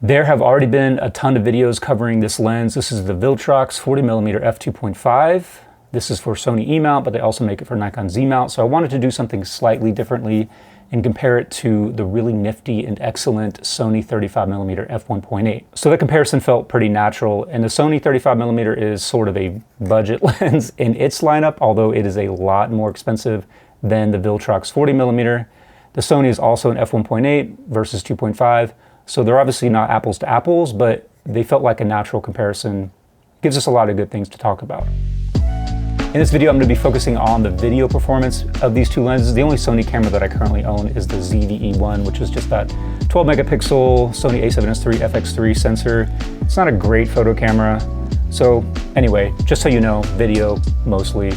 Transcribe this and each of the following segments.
There have already been a ton of videos covering this lens. This is the Viltrox 40mm f2.5. This is for Sony E-mount, but they also make it for Nikon Z-mount. So I wanted to do something slightly differently and compare it to the really nifty and excellent Sony 35mm f1.8. So the comparison felt pretty natural, and the Sony 35mm is sort of a budget lens in its lineup, although it is a lot more expensive than the Viltrox 40mm. The Sony is also an f1.8 versus 2.5, so they're obviously not apples to apples, but they felt like a natural comparison. Gives us a lot of good things to talk about. In this video, I'm going to be focusing on the video performance of these two lenses. The only Sony camera that I currently own is the ZV-E1, which is just that 12 megapixel Sony a7S III FX3 sensor. It's not a great photo camera. So anyway, just so you know, video mostly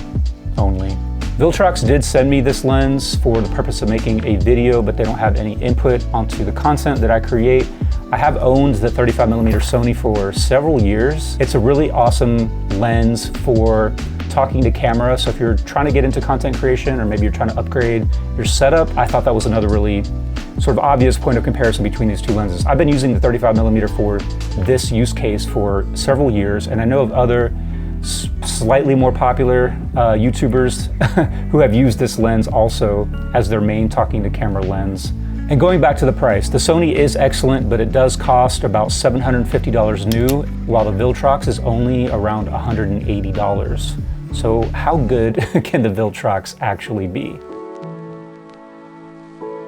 only. Viltrox did send me this lens for the purpose of making a video, but they don't have any input onto the content that I create. I have owned the 35mm Sony for several years. It's a really awesome lens for talking to camera. So if you're trying to get into content creation, or maybe you're trying to upgrade your setup, I thought that was another really sort of obvious point of comparison between these two lenses. I've been using the 35mm for this use case for several years, and I know of other slightly more popular YouTubers who have used this lens also as their main talking to camera lens. And going back to the price, the Sony is excellent, but it does cost about $750 new, while the Viltrox is only around $180. So how good can the Viltrox actually be?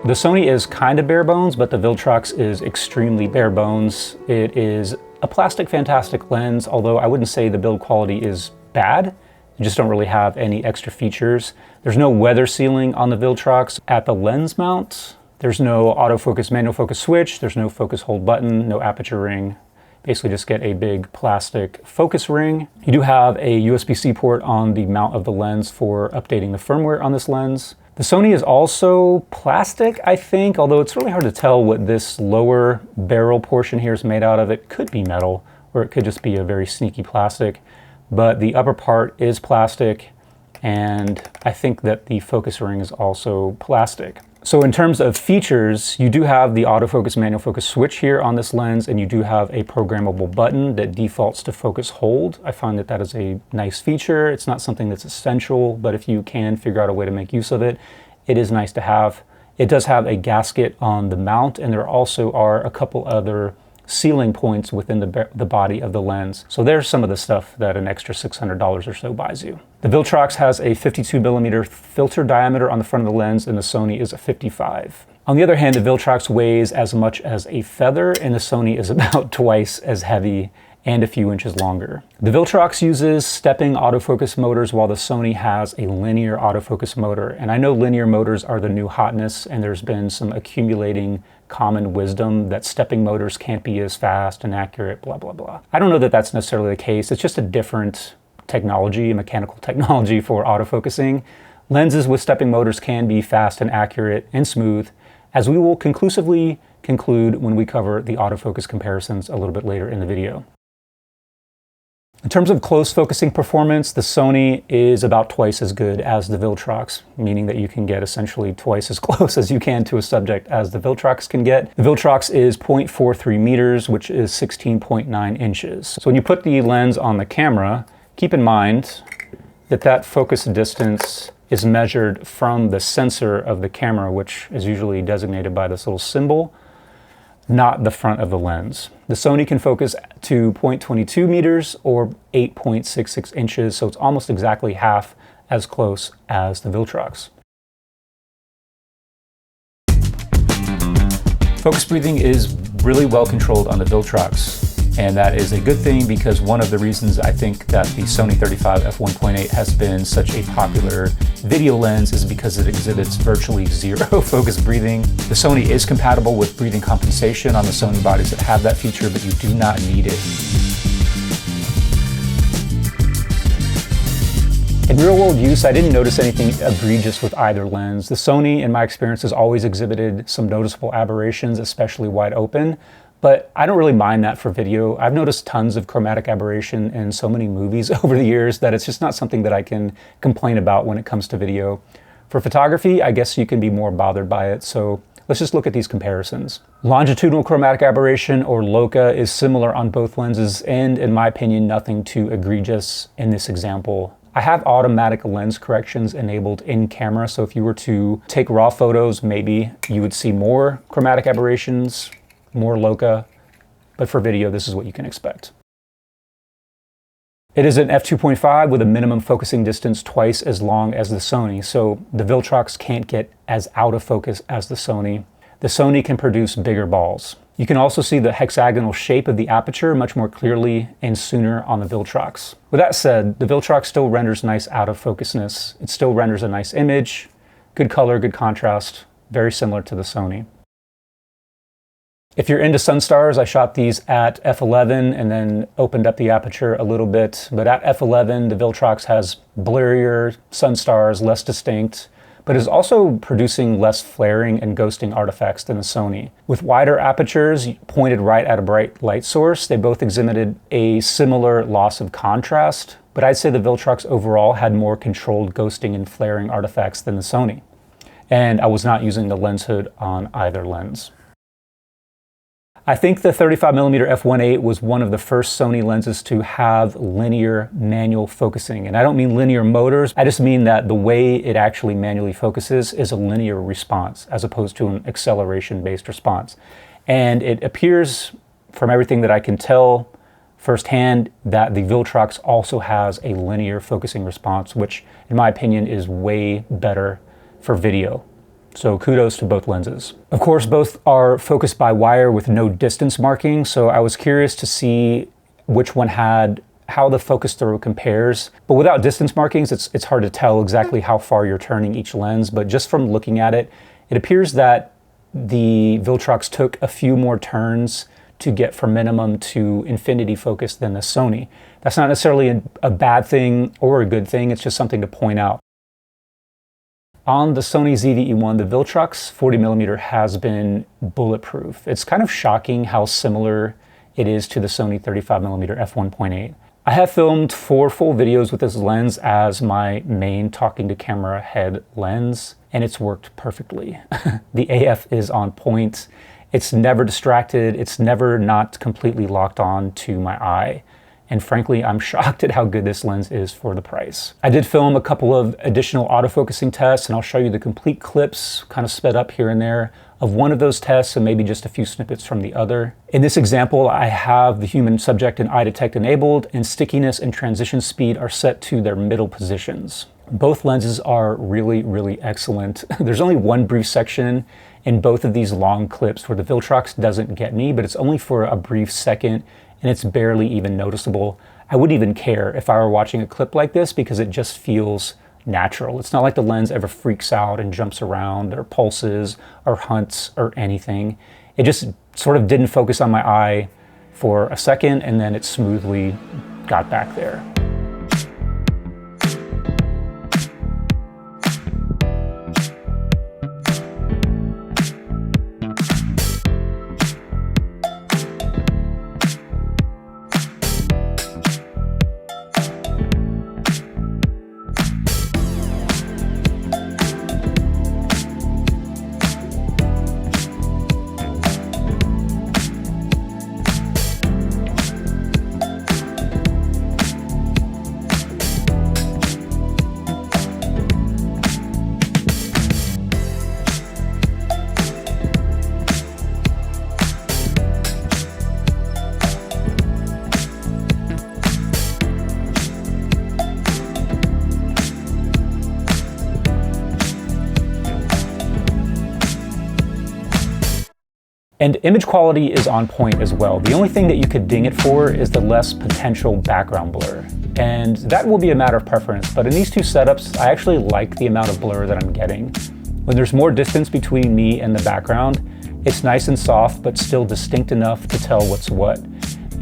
The Sony is kind of bare bones, but the Viltrox is extremely bare bones. It is a plastic fantastic lens, although I wouldn't say the build quality is bad. You just don't really have any extra features. There's no weather sealing on the Viltrox at the lens mount. There's no autofocus manual focus switch. There's no focus hold button, no aperture ring. Basically just get a big plastic focus ring. You do have a USB-C port on the mount of the lens for updating the firmware on this lens. The Sony is also plastic, I think, although it's really hard to tell what this lower barrel portion here is made out of. It could be metal, or it could just be a very sneaky plastic, but the upper part is plastic, and I think that the focus ring is also plastic. So in terms of features, you do have the autofocus manual focus switch here on this lens, and you do have a programmable button that defaults to focus hold. I find that that is a nice feature. It's not something that's essential, but if you can figure out a way to make use of it, it is nice to have. It does have a gasket on the mount, and there also are a couple other sealing points within the body of the lens. So there's some of the stuff that an extra $600 or so buys you. The Viltrox has a 52mm filter diameter on the front of the lens, and the Sony is a 55. On the other hand, the Viltrox weighs as much as a feather, and the Sony is about twice as heavy and a few inches longer. The Viltrox uses stepping autofocus motors, while the Sony has a linear autofocus motor. And I know linear motors are the new hotness, and there's been some accumulating common wisdom that stepping motors can't be as fast and accurate, blah, blah, blah. I don't know that that's necessarily the case. It's just a different technology, a mechanical technology for autofocusing. Lenses with stepping motors can be fast and accurate and smooth, as we will conclusively conclude when we cover the autofocus comparisons a little bit later in the video. In terms of close focusing performance, the Sony is about twice as good as the Viltrox, meaning that you can get essentially twice as close as you can to a subject as the Viltrox can get. The Viltrox is 0.43 meters, which is 16.9 inches. So when you put the lens on the camera, keep in mind that that focus distance is measured from the sensor of the camera, which is usually designated by this little symbol, not the front of the lens. The Sony can focus to 0.22 meters or 8.66 inches, so it's almost exactly half as close as the Viltrox. Focus breathing is really well controlled on the Viltrox, and that is a good thing, because one of the reasons I think that the Sony 35 f1.8 has been such a popular video lens is because it exhibits virtually zero focus breathing. The Sony is compatible with breathing compensation on the Sony bodies that have that feature, but you do not need it. In real-world use, I didn't notice anything egregious with either lens. The Sony, in my experience, has always exhibited some noticeable aberrations, especially wide open, but I don't really mind that for video. I've noticed tons of chromatic aberration in so many movies over the years that it's just not something that I can complain about when it comes to video. For photography, I guess you can be more bothered by it, so Let's just look at these comparisons. Longitudinal chromatic aberration, or LOCA, is similar on both lenses, and in my opinion, nothing too egregious in this example. I have automatic lens corrections enabled in camera, so if you were to take raw photos, maybe you would see more chromatic aberrations, more LOCA, but for video, this is what you can expect. It is an f2.5 with a minimum focusing distance twice as long as the Sony, so the Viltrox can't get as out of focus as the Sony. The Sony can produce bigger balls. You can also see the hexagonal shape of the aperture much more clearly and sooner on the Viltrox. With that said, the Viltrox still renders nice out of focusness. It still renders a nice image, good color, good contrast, very similar to the Sony. If you're into sunstars, I shot these at f11 and then opened up the aperture a little bit. But at f11, the Viltrox has blurrier sunstars, less distinct, but is also producing less flaring and ghosting artifacts than the Sony. With wider apertures pointed right at a bright light source, they both exhibited a similar loss of contrast, but I'd say the Viltrox overall had more controlled ghosting and flaring artifacts than the Sony. And I was not using the lens hood on either lens. I think the 35mm f1.8 was one of the first Sony lenses to have linear manual focusing. And I don't mean linear motors, I just mean that the way it actually manually focuses is a linear response as opposed to an acceleration-based response. And it appears, from everything that I can tell firsthand, that the Viltrox also has a linear focusing response, which in my opinion is way better for video. So kudos to both lenses. Of course, both are focused by wire with no distance marking, so I was curious to see which one had how the focus throw compares. But without distance markings, it's hard to tell exactly how far you're turning each lens, but just from looking at it, it appears that the Viltrox took a few more turns to get from minimum to infinity focus than the Sony. That's not necessarily a bad thing or a good thing, it's just something to point out. On the Sony ZV-E1, the Viltrox 40mm has been bulletproof. It's kind of shocking how similar it is to the Sony 35mm f1.8. I have filmed 4 full videos with this lens as my main talking to camera head lens, and it's worked perfectly. The AF is on point. It's never distracted. It's never not completely locked on to my eye. And frankly, I'm shocked at how good this lens is for the price. I did film a couple of additional autofocusing tests, and I'll show you the complete clips, kind of sped up here and there, of one of those tests and maybe just a few snippets from the other. In this example, I have the human subject and eye detect enabled, and stickiness and transition speed are set to their middle positions. Both lenses are really, really excellent. There's only one brief section in both of these long clips where the Viltrox doesn't get me, but it's only for a brief second, and it's barely even noticeable. I wouldn't even care if I were watching a clip like this because it just feels natural. It's not like the lens ever freaks out and jumps around or pulses or hunts or anything. It just sort of didn't focus on my eye for a second, and then it smoothly got back there. And image quality is on point as well. The only thing that you could ding it for is the less potential background blur. And that will be a matter of preference, but in these two setups, I actually like the amount of blur that I'm getting. When there's more distance between me and the background, it's nice and soft, but still distinct enough to tell what's what.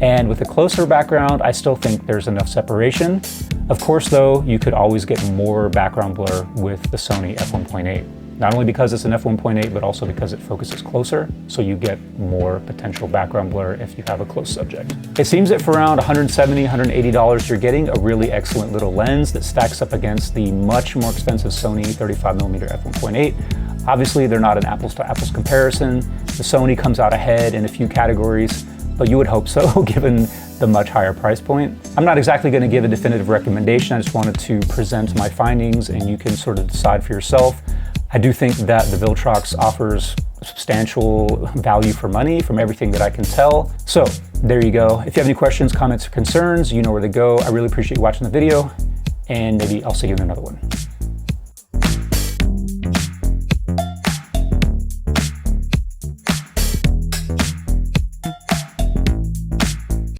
And with a closer background, I still think there's enough separation. Of course though, you could always get more background blur with the Sony f1.8. Not only because it's an f1.8, but also because it focuses closer, so you get more potential background blur if you have a close subject. It seems that for around $170, $180, you're getting a really excellent little lens that stacks up against the much more expensive Sony 35mm f1.8. Obviously, they're not an apples to apples comparison. The Sony comes out ahead in a few categories, but you would hope so, given the much higher price point. I'm not exactly going to give a definitive recommendation. I just wanted to present my findings and you can sort of decide for yourself. I do think that the Viltrox offers substantial value for money from everything that I can tell. So there you go. If you have any questions, comments, or concerns, you know where to go. I really appreciate you watching the video, and maybe I'll see you in another one.